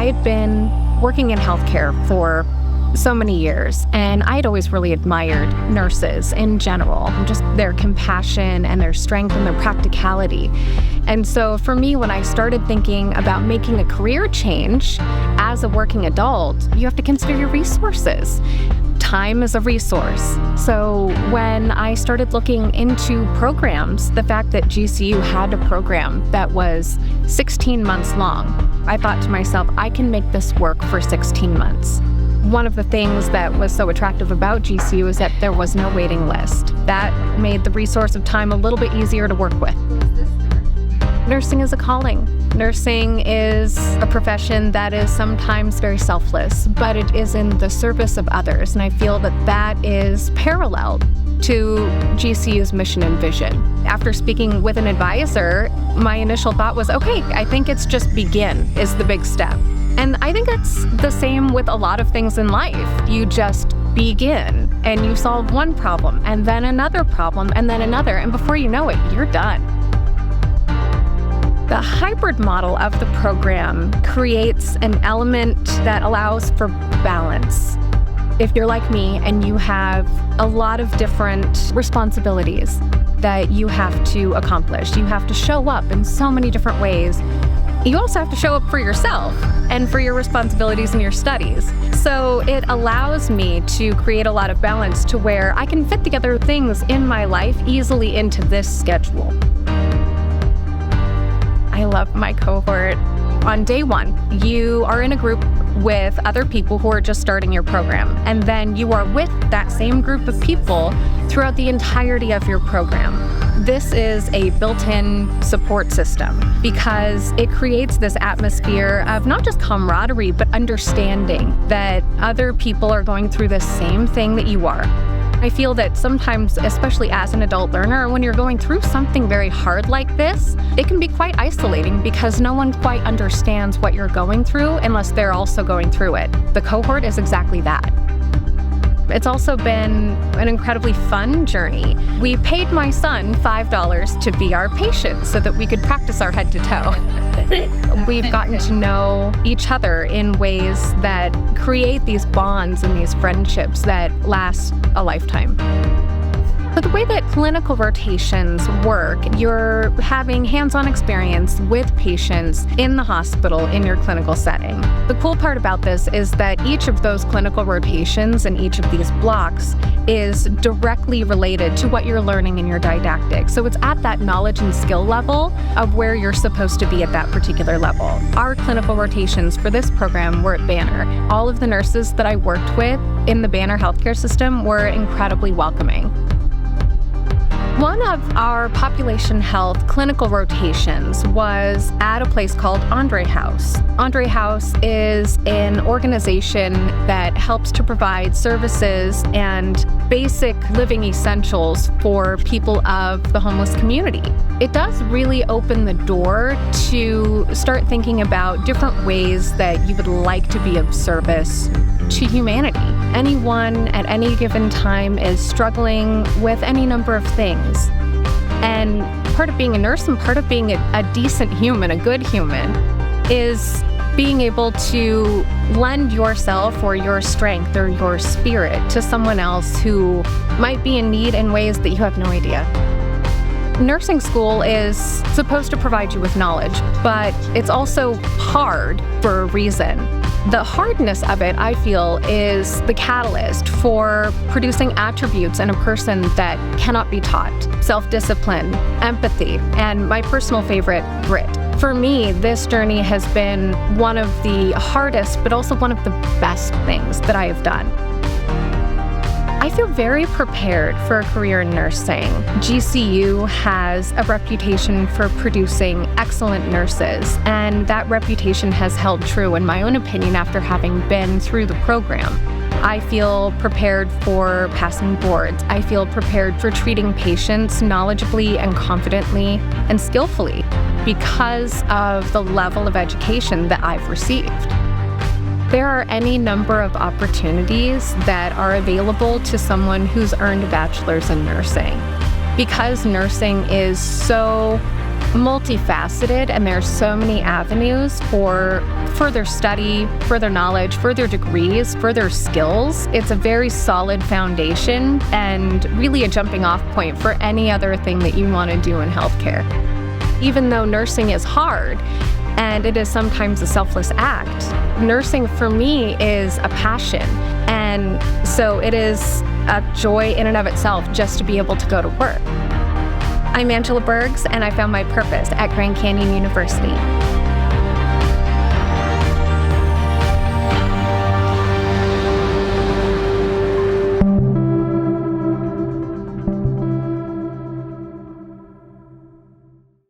I had been working in healthcare for so many years, and I'd always really admired nurses in general, just their compassion and their strength and their practicality. And so for me, when I started thinking about making a career change as a working adult, you have to consider your resources. Time is a resource. So when I started looking into programs, the fact that GCU had a program that was 16 months long, I thought to myself, I can make this work for 16 months. One of the things that was so attractive about GCU is that there was no waiting list. That made the resource of time a little bit easier to work with. Nursing is a calling. Nursing is a profession that is sometimes very selfless, but it is in the service of others. And I feel that that is parallel to GCU's mission and vision. After speaking with an advisor, my initial thought was, okay, I think it's just begin is the big step. And I think it's the same with a lot of things in life. You just begin and you solve one problem and then another problem and then another. And before you know it, you're done. The hybrid model of the program creates an element that allows for balance. If you're like me and you have a lot of different responsibilities that you have to accomplish, you have to show up in so many different ways. You also have to show up for yourself and for your responsibilities and your studies. So it allows me to create a lot of balance to where I can fit together things in my life easily into this schedule. I love my cohort. On day one, you are in a group with other people who are just starting your program. And then you are with that same group of people throughout the entirety of your program. This is a built-in support system because it creates this atmosphere of not just camaraderie, but understanding that other people are going through the same thing that you are. I feel that sometimes, especially as an adult learner, when you're going through something very hard like this, it can be quite isolating because no one quite understands what you're going through unless they're also going through it. The cohort is exactly that. It's also been an incredibly fun journey. We paid my son $5 to be our patient so that we could practice our head to toe. We've gotten to know each other in ways that create these bonds and these friendships that last a lifetime. But the way that clinical rotations work, you're having hands-on experience with patients in the hospital in your clinical setting. The cool part about this is that each of those clinical rotations and each of these blocks is directly related to what you're learning in your didactic. So it's at that knowledge and skill level of where you're supposed to be at that particular level. Our clinical rotations for this program were at Banner. All of the nurses that I worked with in the Banner healthcare system were incredibly welcoming. One of our population health clinical rotations was at a place called Andre House. Andre House is an organization that helps to provide services and basic living essentials for people of the homeless community. It does really open the door to start thinking about different ways that you would like to be of service to humanity. Anyone at any given time is struggling with any number of things. And part of being a nurse and part of being a decent human, a good human, is being able to lend yourself or your strength or your spirit to someone else who might be in need in ways that you have no idea. Nursing school is supposed to provide you with knowledge, but it's also hard for a reason. The hardness of it, I feel, is the catalyst for producing attributes in a person that cannot be taught. Self-discipline, empathy, and my personal favorite, grit. For me, this journey has been one of the hardest, but also one of the best things that I have done. I feel very prepared for a career in nursing. GCU has a reputation for producing excellent nurses, and that reputation has held true, in my own opinion, after having been through the program. I feel prepared for passing boards. I feel prepared for treating patients knowledgeably and confidently and skillfully because of the level of education that I've received. There are any number of opportunities that are available to someone who's earned a bachelor's in nursing. Because nursing is so multifaceted, and there's so many avenues for further study, further knowledge, further degrees, further skills. It's a very solid foundation and really a jumping off point for any other thing that you want to do in healthcare. Even though nursing is hard and it is sometimes a selfless act, nursing for me is a passion. And so it is a joy in and of itself just to be able to go to work. I'm Angela Bergs, and I found my purpose at Grand Canyon University.